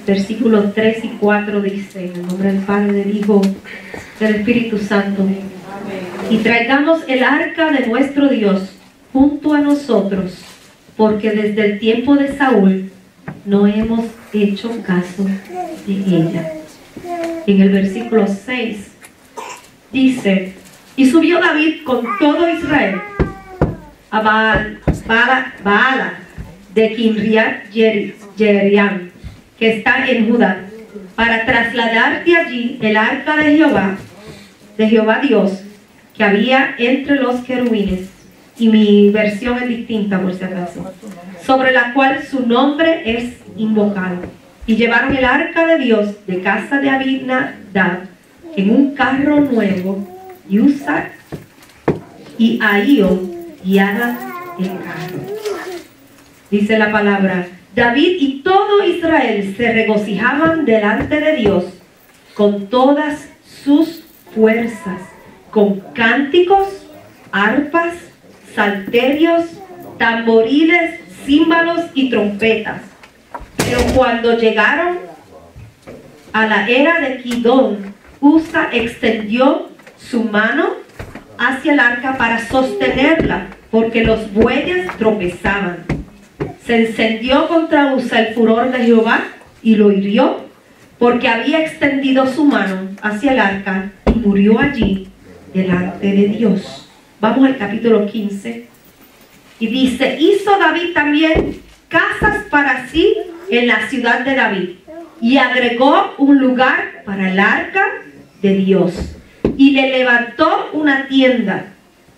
versículos 3 y 4 dice, en el nombre del Padre, del Hijo, del Espíritu Santo: y traigamos el arca de nuestro Dios junto a nosotros, porque desde el tiempo de Saúl no hemos hecho caso de ella. En el versículo 6 dice: y subió David con todo Israel a Baala de Kiriat Jearim, que está en Judá, para trasladar de allí el arca de Jehová Dios, que había entre los querubines. Y mi versión es distinta, por si acaso, sobre la cual su nombre es invocado. Y llevaron el arca de Dios de casa de Abinadab en un carro nuevo, y Usa y Ahío guiaban el carro. Dice la palabra: David y todo Israel se regocijaban delante de Dios con todas sus fuerzas, con cánticos, arpas, salterios, tamboriles, címbalos y trompetas. Pero cuando llegaron a la era de Kidón, Usa extendió su mano hacia el arca para sostenerla, porque los bueyes tropezaban. Se encendió contra Usa el furor de Jehová y lo hirió, porque había extendido su mano hacia el arca, y murió allí delante de Dios. Vamos al capítulo 15. Y dice: hizo David también casas para sí en la ciudad de David, y agregó un lugar para el arca de Dios, y le levantó una tienda.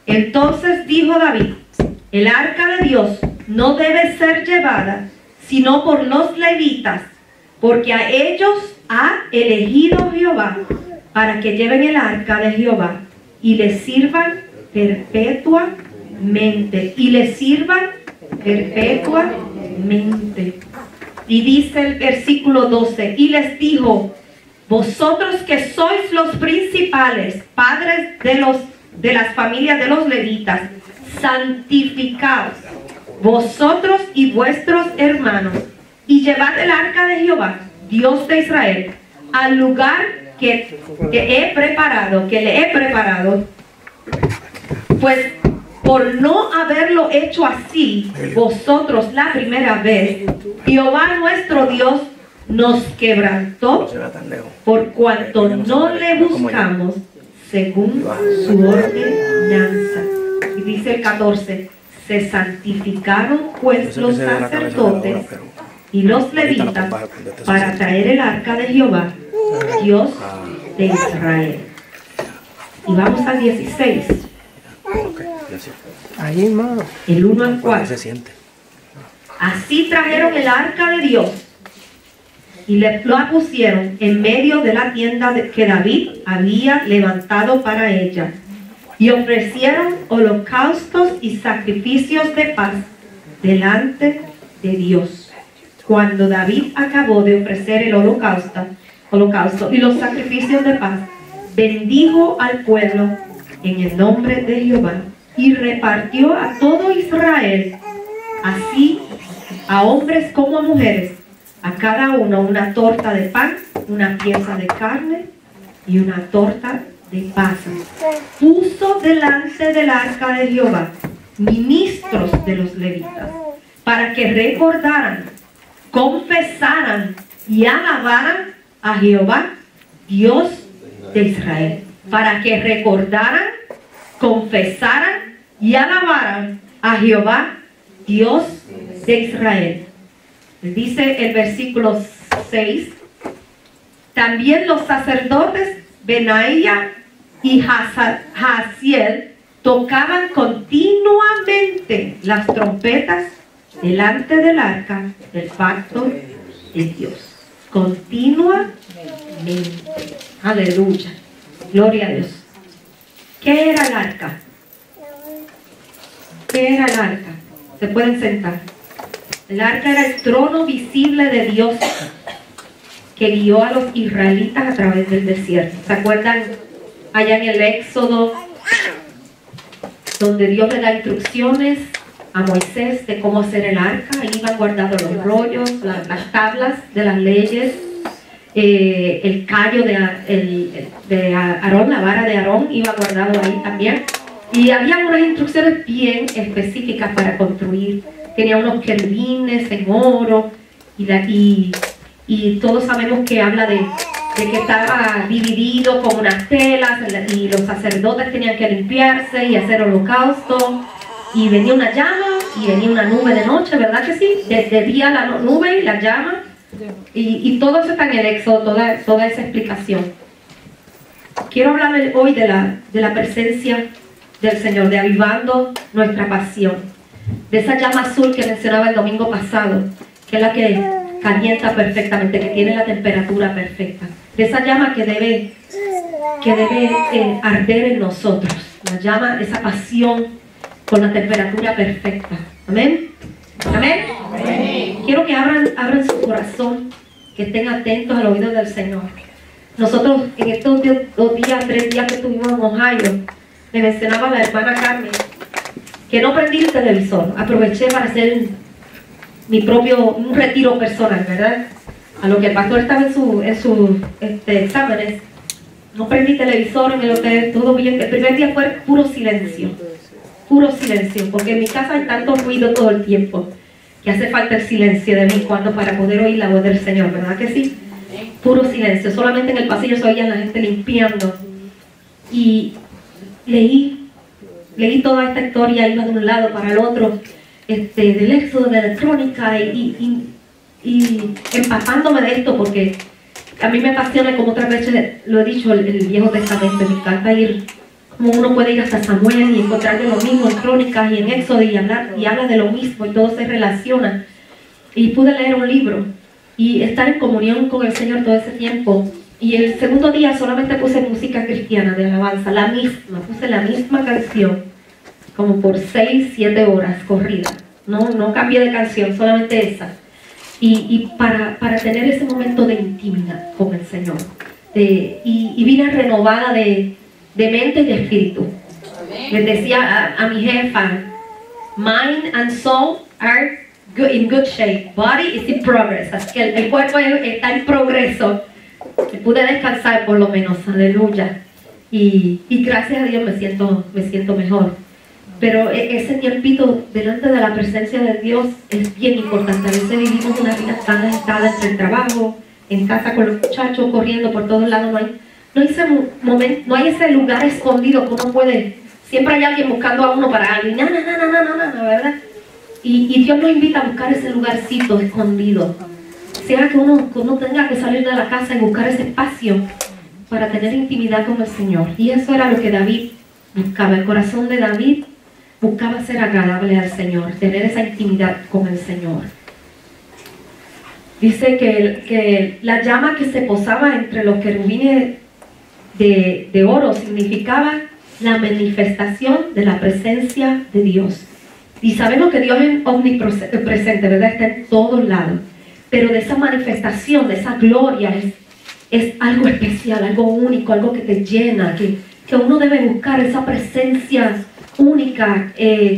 Entonces dijo David: el arca de Dios no debe ser llevada sino por los levitas, porque a ellos ha elegido Jehová para que lleven el arca de Jehová y le sirvan perpetuamente. Y dice el versículo 12: y les dijo: vosotros que sois los principales, padres de las familias de los levitas, santificaos vosotros y vuestros hermanos, y llevad el arca de Jehová, Dios de Israel, al lugar que le he preparado, pues por no haberlo hecho así vosotros la primera vez, Jehová nuestro Dios nos quebrantó, por cuanto no le buscamos según su ordenanza. Y dice el 14: se santificaron pues los sacerdotes y los levitas para traer el arca de Jehová, Dios de Israel. Y vamos al 16. Ahí, hermano. El 1 al 4. Así trajeron el arca de Dios y la pusieron en medio de la tienda que David había levantado para ella, y ofrecieron holocaustos y sacrificios de paz delante de Dios. Cuando David acabó de ofrecer el holocausto y los sacrificios de paz, bendijo al pueblo en el nombre de Jehová, y repartió a todo Israel, así a hombres como a mujeres, a cada uno una torta de pan, una pieza de carne y una torta de pasas. Puso delante del arca de Jehová ministros de los levitas, para que recordaran, confesaran y alabaran a Jehová, Dios de Israel. Para que recordaran, confesaran y alabaran a Jehová, Dios de Israel. Dice el versículo 6: también los sacerdotes Benaía y Jaasiel tocaban continuamente las trompetas delante del arca del pacto de Dios. Continuamente. Aleluya. Gloria a Dios. ¿Qué era el arca? ¿Qué era el arca? Se pueden sentar. El arca era el trono visible de Dios que guió a los israelitas a través del desierto. ¿Se acuerdan allá en el Éxodo, donde Dios le da instrucciones a Moisés de cómo hacer el arca. Ahí iban guardados los rollos, las tablas de las leyes, el callo de Aarón, la vara de Aarón iba guardado ahí también. Y había unas instrucciones bien específicas para construir. Tenía unos querubines en oro y todos sabemos que habla de que estaba dividido con unas telas y los sacerdotes tenían que limpiarse y hacer holocausto. Y venía una llama y venía una nube de noche, ¿verdad que sí? De día la nube y la llama. Y todo eso está en el Éxodo, toda esa explicación. Quiero hablarles hoy de la presencia del Señor, de avivando nuestra pasión. De esa llama azul que mencionaba el domingo pasado, que es la que calienta perfectamente, que tiene la temperatura perfecta. De esa llama que debe arder en nosotros. La llama, esa pasión con la temperatura perfecta. Amén. Amén. Amén. Quiero que abran su corazón, que estén atentos al oído del Señor. Nosotros en estos 3 días que estuvimos en Ohio, me mencionaba la hermana Carmen que no prendí el televisor. Aproveché para hacer un retiro personal, ¿verdad? A lo que el pastor estaba en sus exámenes. No prendí televisor en el hotel, todo bien. El primer día fue puro silencio, porque en mi casa hay tanto ruido todo el tiempo que hace falta el silencio de mí cuando para poder oír la voz del Señor, ¿verdad que sí? Puro silencio, solamente en el pasillo se oía la gente limpiando. Y leí toda esta historia, iba de un lado para el otro, del éxodo de la crónica y empapándome de esto, porque a mí me apasiona, como otras veces lo he dicho, el Viejo Testamento. Me encanta ir, como uno puede ir hasta Samuel y encontrar de lo mismo en crónicas y en éxodo y habla de lo mismo y todo se relaciona. Y pude leer un libro y estar en comunión con el Señor todo ese tiempo. Y el segundo día solamente puse música cristiana de alabanza, puse la misma canción, como por 6-7 horas corrida. No cambié de canción, solamente esa. Y para tener ese momento de intimidad con el Señor. Y vine renovada de mente y de espíritu. Les decía a mi jefa, mind and soul are in good shape, body is in progress. Así que el cuerpo está en progreso. Pude descansar por lo menos, aleluya. Y gracias a Dios me siento mejor. Pero ese tiempito delante de la presencia de Dios es bien importante. A veces vivimos una vida tan agitada entre el trabajo, en casa con los muchachos, corriendo por todos lados. No hay ese lugar escondido que uno puede. Siempre hay alguien buscando a uno para algo. ¿Verdad? Y Dios nos invita a buscar ese lugarcito escondido. Sea que uno tenga que salir de la casa y buscar ese espacio para tener intimidad con el Señor. Y eso era lo que David buscaba. El corazón de David buscaba ser agradable al Señor, tener esa intimidad con el Señor. Dice que la llama que se posaba entre los querubines de oro significaba la manifestación de la presencia de Dios. Y sabemos que Dios es omnipresente, ¿verdad? Está en todos lados. Pero de esa manifestación, de esa gloria, es algo especial, algo único, algo que te llena, que uno debe buscar esa presencia única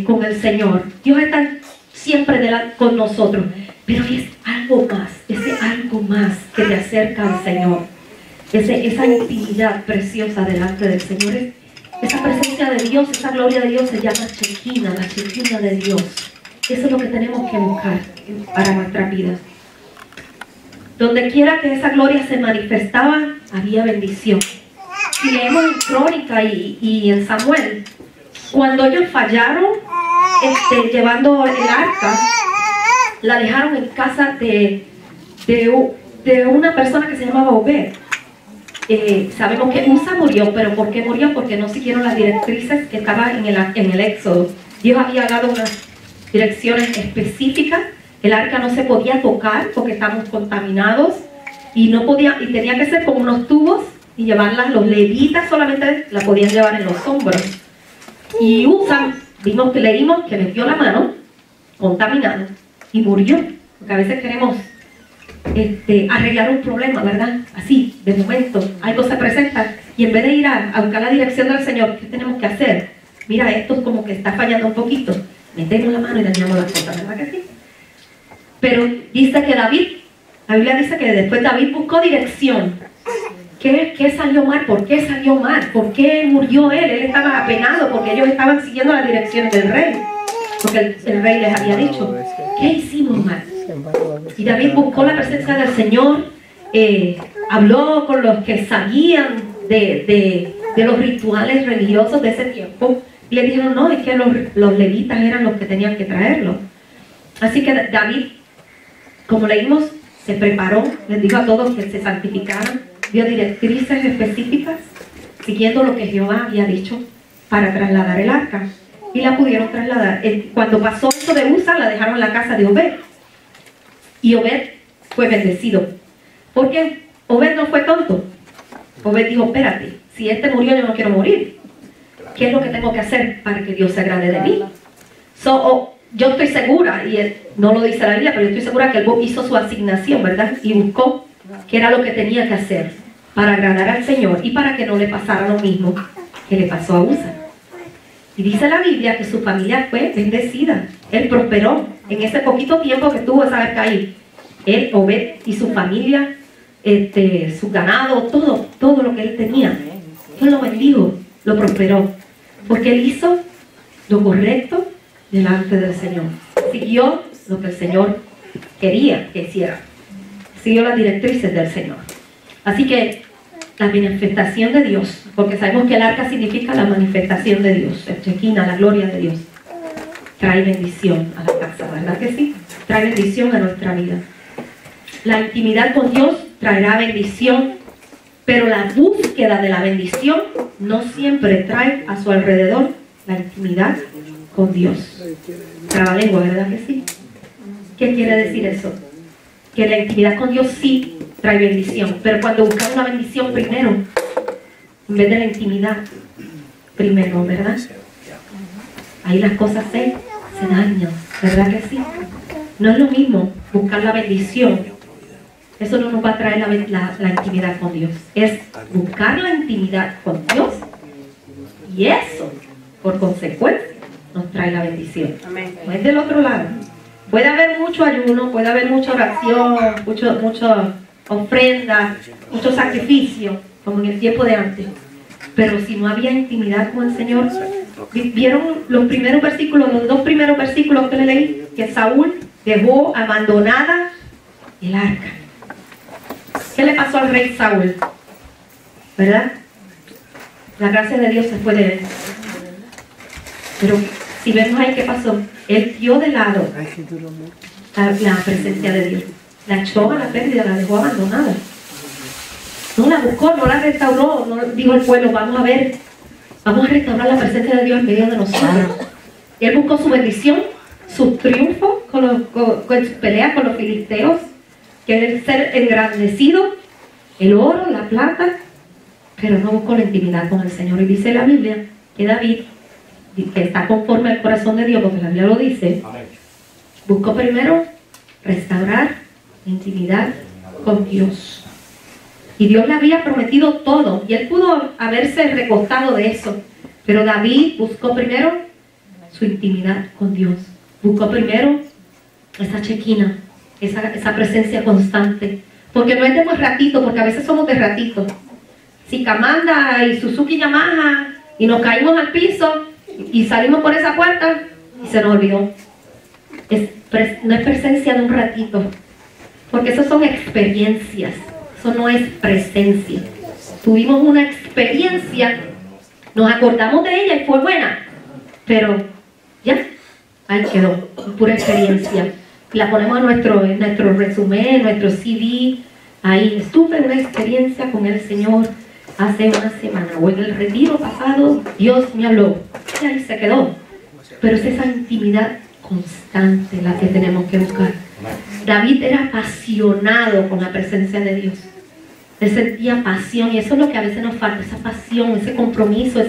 con el Señor. Dios está siempre con nosotros, pero es algo más, ese algo más que te acerca al Señor, esa intimidad preciosa delante del Señor, esa presencia de Dios, esa gloria de Dios se llama Shekinah, la Shekinah de Dios. Eso es lo que tenemos que buscar para nuestra vida. Donde quiera que esa gloria se manifestaba, había bendición. Si leemos en Crónica y en Samuel, cuando ellos fallaron llevando el arca, la dejaron en casa de una persona que se llamaba Obed. Sabemos que Usa murió, pero ¿por qué murió? Porque no siguieron las directrices que estaban en el Éxodo. Dios había dado unas direcciones específicas. El arca no se podía tocar porque estábamos contaminados y tenía que ser con unos tubos y llevarla. Los levitas solamente la podían llevar en los hombros. Y Usa, leímos que metió la mano contaminado y murió. Porque a veces queremos arreglar un problema, ¿verdad? Así, de momento, algo se presenta y en vez de ir a buscar la dirección del Señor, ¿qué tenemos que hacer? Mira, esto es como que está fallando un poquito. metemos la mano y dañamos las cosas, ¿verdad que sí? Pero dice que David, la Biblia dice que después David buscó dirección. ¿Qué salió mal? ¿Por qué salió mal? ¿Por qué murió él? Él estaba apenado porque ellos estaban siguiendo las direcciones del rey. Porque el rey les había dicho, ¿qué hicimos mal? Y David buscó la presencia del Señor, habló con los que sabían de los rituales religiosos de ese tiempo. Y le dijeron, no, es que los levitas eran los que tenían que traerlo. Así que David, como leímos, se preparó, les dijo a todos que se santificaran, dio directrices específicas, siguiendo lo que Jehová había dicho para trasladar el arca. Y la pudieron trasladar. Cuando pasó esto de Usa, la dejaron en la casa de Obed. Y Obed fue bendecido. Porque Obed no fue tonto. Obed dijo, espérate, si este murió, yo no quiero morir. ¿Qué es lo que tengo que hacer para que Dios se agrade de mí? Yo estoy segura, y no lo dice la Biblia, pero yo estoy segura que él hizo su asignación, ¿verdad? Y buscó qué era lo que tenía que hacer para agradar al Señor y para que no le pasara lo mismo que le pasó a Usa. Y dice la Biblia que su familia fue bendecida. Él prosperó en ese poquito tiempo que tuvo esa arca ahí. Él, Obed y su familia, su ganado, todo lo que él tenía. Dios lo bendijo, lo prosperó. Porque él hizo lo correcto delante del Señor. Siguió lo que el Señor quería que hiciera. Siguió las directrices del Señor. Así que la manifestación de Dios, porque sabemos que el arca significa la manifestación de Dios, el Shekinah, la gloria de Dios, trae bendición a la casa, ¿verdad que sí? Trae bendición a nuestra vida. La intimidad con Dios traerá bendición, pero la búsqueda de la bendición no siempre trae a su alrededor la intimidad con Dios. Trabalengua, ¿verdad que sí? ¿Qué quiere decir eso? Que la intimidad con Dios sí trae bendición, pero cuando buscamos la bendición primero, en vez de la intimidad primero, ¿verdad? Ahí las cosas se dañan, ¿verdad que sí? No es lo mismo buscar la bendición, eso no nos va a traer la intimidad con Dios, es buscar la intimidad con Dios y eso, por consecuencia, nos trae la bendición. No es del otro lado. Puede haber mucho ayuno, puede haber mucha oración, mucha ofrenda, mucho sacrificio, como en el tiempo de antes. Pero si no había intimidad con el Señor, ¿vieron los primeros versículos, los dos primeros versículos que le leí? Que Saúl dejó abandonada el arca. ¿Qué le pasó al rey Saúl? ¿Verdad? La gracia de Dios se fue de él. Pero si vemos ahí qué pasó, él dio de lado la presencia de Dios. La echó a la pérdida, la dejó abandonada. No la buscó, no la restauró, no dijo al pueblo, vamos a restaurar la presencia de Dios en medio de nosotros. Él buscó su bendición, su triunfo con su pelea con los filisteos, querer ser engrandecido, el oro, la plata, pero no buscó la intimidad con el Señor. Y dice la Biblia que David, que está conforme al corazón de Dios, porque la Biblia lo dice, buscó primero restaurar intimidad con Dios. Y Dios le había prometido todo, y él pudo haberse recostado de eso, pero David buscó primero su intimidad con Dios. Buscó primero esa Shekinah, esa presencia constante, porque no es de un ratito, porque a veces somos de ratito. Si Kamanda y Suzuki Yamaha y nos caímos al piso y salimos por esa puerta y se nos olvidó. No es presencia de un ratito, porque eso son experiencias, eso no es presencia. Tuvimos una experiencia, nos acordamos de ella y fue buena, pero ya, ahí quedó, pura experiencia. La ponemos en nuestro resumen, en nuestro CD, ahí estuve en una experiencia con el Señor hace una semana, o en el retiro pasado, Dios me habló, y ahí se quedó. Pero es esa intimidad constante la que tenemos que buscar. David era apasionado con la presencia de Dios. Él sentía pasión, y eso es lo que a veces nos falta, esa pasión, ese compromiso,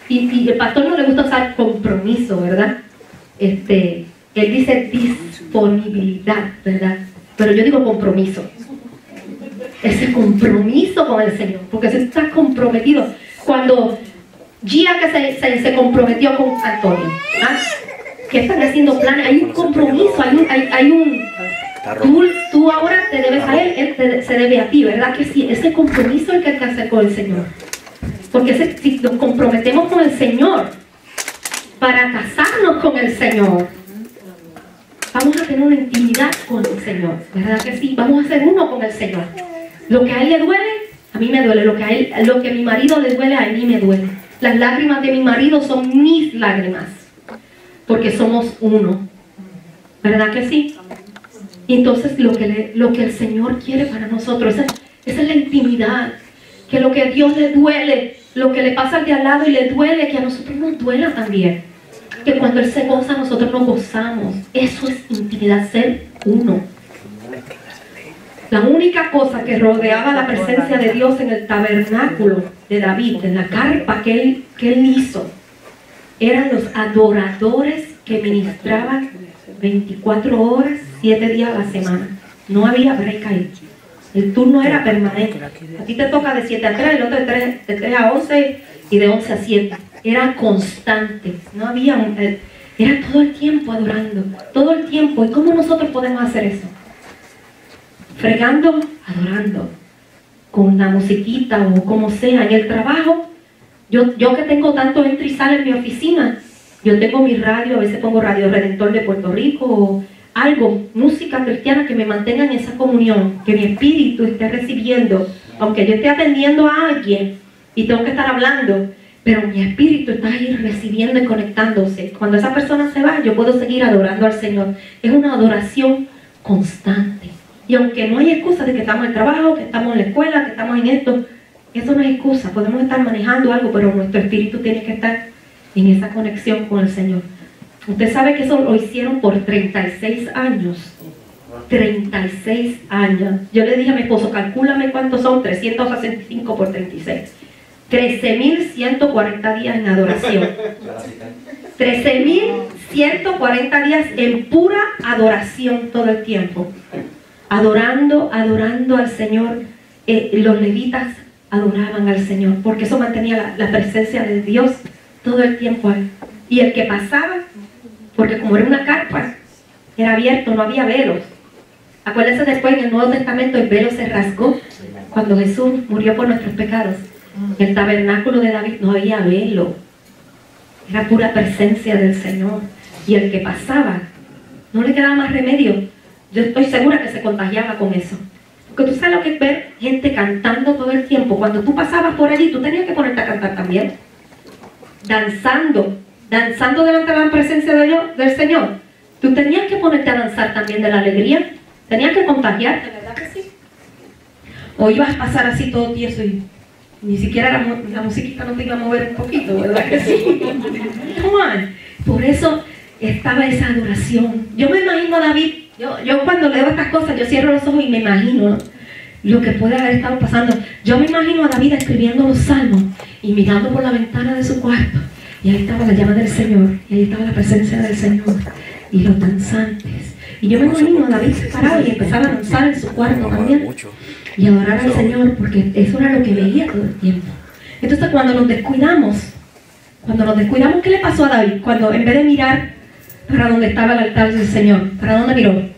y el pastor no le gusta usar compromiso, ¿verdad? Él dice disponibilidad, ¿verdad? Pero yo digo compromiso. Ese compromiso con el Señor, porque se está comprometido. Cuando Gia que se comprometió con Antonio, ¿ah? que están haciendo planes, hay un compromiso, hay un tú ahora te debes a él se debe a ti, ¿verdad que sí? Ese compromiso es el que hay que hacer con el Señor. Porque si nos comprometemos con el Señor para casarnos con el Señor, vamos a tener una intimidad con el Señor, ¿verdad que sí? Vamos a ser uno con el Señor. Lo que a él le duele, a mí me duele. Lo que a mi marido le duele, a mí me duele. Las lágrimas de mi marido son mis lágrimas, porque somos uno, ¿verdad que sí? Y entonces lo que el Señor quiere para nosotros, esa es la intimidad, que lo que a Dios le duele, lo que le pasa al de al lado y le duele, que a nosotros nos duela también. Que cuando Él se goza, nosotros nos gozamos. Eso es intimidad, ser uno. La única cosa que rodeaba la presencia de Dios en el tabernáculo de David, en la carpa que él hizo, eran los adoradores que ministraban 24 horas, 7 días a la semana. No había break ahí. El turno era permanente. A ti te toca de 7 a 3, el otro de 3 a 11 y de 11 a 7. Era constante. No había... Era todo el tiempo adorando. Todo el tiempo. ¿Y cómo nosotros podemos hacer eso? Fregando, adorando. Con una musiquita o como sea. En el trabajo, yo que tengo tanto entra y sale en mi oficina, yo tengo mi radio, a veces pongo Radio Redentor de Puerto Rico o algo, música cristiana que me mantenga en esa comunión, que mi espíritu esté recibiendo, aunque yo esté atendiendo a alguien y tengo que estar hablando, pero mi espíritu está ahí recibiendo y conectándose. Cuando esa persona se va, yo puedo seguir adorando al Señor. Es una adoración constante. Y aunque no hay excusa de que estamos en el trabajo, que estamos en la escuela, que estamos en esto, eso no es excusa. Podemos estar manejando algo, pero nuestro espíritu tiene que estar en esa conexión con el Señor. Usted sabe que eso lo hicieron por 36 años. 36 años. Yo le dije a mi esposo, calcúlame cuántos son 365 por 36. 13.140 días en adoración. 13.140 días en pura adoración todo el tiempo. Adorando al Señor. Los levitas adoraban al Señor, porque eso mantenía la presencia de Dios todo el tiempo ahí. Y el que pasaba, porque como era una carpa, era abierto, no había velos. Acuérdense después en el Nuevo Testamento el velo se rasgó cuando Jesús murió por nuestros pecados. En el tabernáculo de David no había velo, era pura presencia del Señor. Y el que pasaba, no le quedaba más remedio. Yo estoy segura que se contagiaba con eso. Porque tú sabes lo que es ver gente cantando todo el tiempo. Cuando tú pasabas por allí, tú tenías que ponerte a cantar también. Danzando delante de la presencia de Dios, del Señor. Tú tenías que ponerte a danzar también de la alegría. Tenías que contagiarte, ¿verdad que sí? O ibas a pasar así todo tieso y ni siquiera la musiquita no te iba a mover un poquito, ¿verdad que sí? Por eso estaba esa adoración. Yo me imagino a David, yo cuando leo estas cosas, yo cierro los ojos y me imagino lo que puede haber estado pasando. Yo me imagino a David escribiendo los salmos y mirando por la ventana de su cuarto. Y ahí estaba la llama del Señor, y ahí estaba la presencia del Señor, y los danzantes. Y yo me imagino a David parado y empezaba a danzar en su cuarto también, y adorar al Señor, porque eso era lo que veía todo el tiempo. Entonces cuando nos descuidamos, ¿qué le pasó a David? Cuando en vez de mirar para donde estaba el altar del Señor, ¿para dónde miró?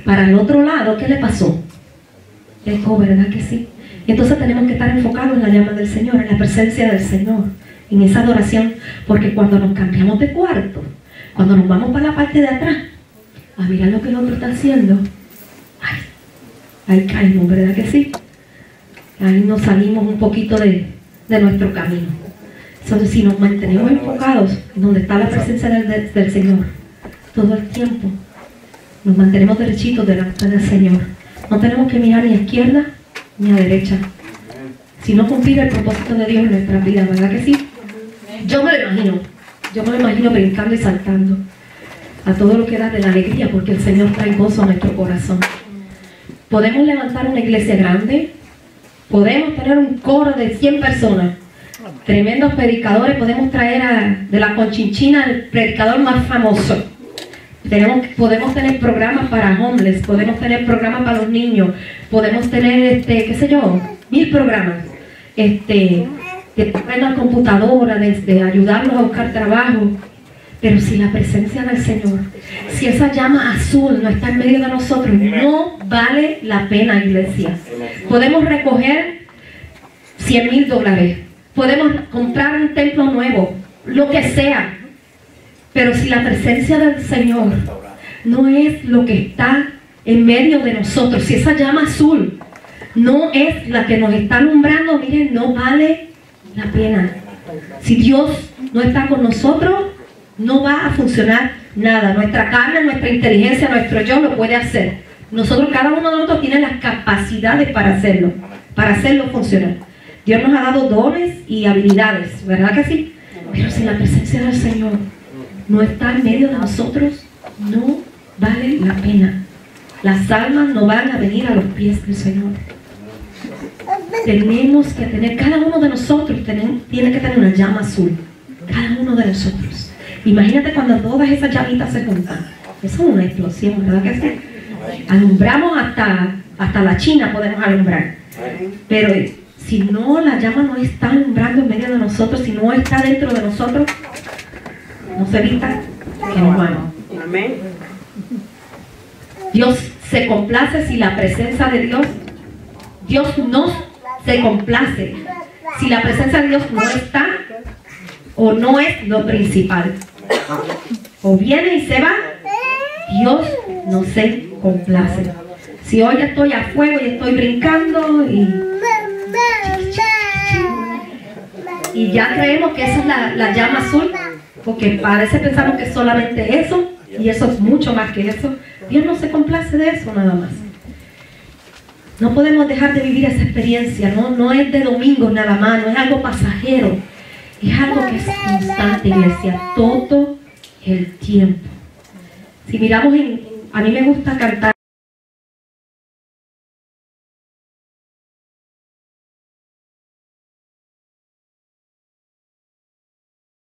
Para el otro lado, ¿qué le pasó? Dejó, ¿verdad que sí? Entonces tenemos que estar enfocados en la llama del Señor, en la presencia del Señor, en esa adoración, porque cuando nos cambiamos de cuarto, cuando nos vamos para la parte de atrás, a mirar lo que el otro está haciendo, ahí caemos, ¿verdad que sí? Ahí nos salimos un poquito de nuestro camino. Entonces, si nos mantenemos enfocados en donde está la presencia del Señor, todo el tiempo, nos mantenemos derechitos delante del Señor. No tenemos que mirar ni a izquierda ni a derecha, sino cumplir el propósito de Dios en nuestra vida, ¿verdad que sí? Yo me lo imagino brincando y saltando a todo lo que da de la alegría, porque el Señor trae gozo a nuestro corazón. Podemos levantar una iglesia grande, podemos tener un coro de 100 personas, tremendos predicadores, podemos traer de la Conchinchina el predicador más famoso. Podemos tener programas para homeless, podemos tener programas para los niños, podemos tener, qué sé yo, 1000 programas. De la computadora, de ayudarlos a buscar trabajo. Pero si la presencia del Señor, si esa llama azul no está en medio de nosotros, no vale la pena, iglesia. Podemos recoger $100,000, podemos comprar un templo nuevo, lo que sea, pero si la presencia del Señor no es lo que está en medio de nosotros, si esa llama azul no es la que nos está alumbrando, miren, no vale la pena. Si Dios no está con nosotros, no va a funcionar nada. Nuestra carne, nuestra inteligencia, nuestro yo lo puede hacer. Nosotros, cada uno de nosotros tiene las capacidades para hacerlo funcionar. Dios nos ha dado dones y habilidades, ¿verdad que sí? Pero si la presencia del Señor no está en medio de nosotros, no vale la pena. Las almas no van a venir a los pies del Señor. Tenemos que tener, cada uno de nosotros tiene que tener una llama azul. Cada uno de nosotros. Imagínate cuando todas esas llamitas se juntan. Eso es una explosión, ¿verdad que sí? Alumbramos hasta la China, podemos alumbrar. Pero si no, la llama no está alumbrando en medio de nosotros, si no está dentro de nosotros, no se evita que nos vamos. Amén. Dios se complace si la presencia de Dios no se complace si la presencia de Dios no está o no es lo principal. O viene y se va, Dios no se complace. Si hoy estoy a fuego y estoy brincando y ya creemos que esa es la llama azul, porque parece pensamos que es solamente eso, y eso es mucho más que eso. Dios no se complace de eso nada más. No podemos dejar de vivir esa experiencia, no es de domingo nada más, no es algo pasajero, es algo que es constante, iglesia, todo el tiempo. Si miramos a mí me gusta cantar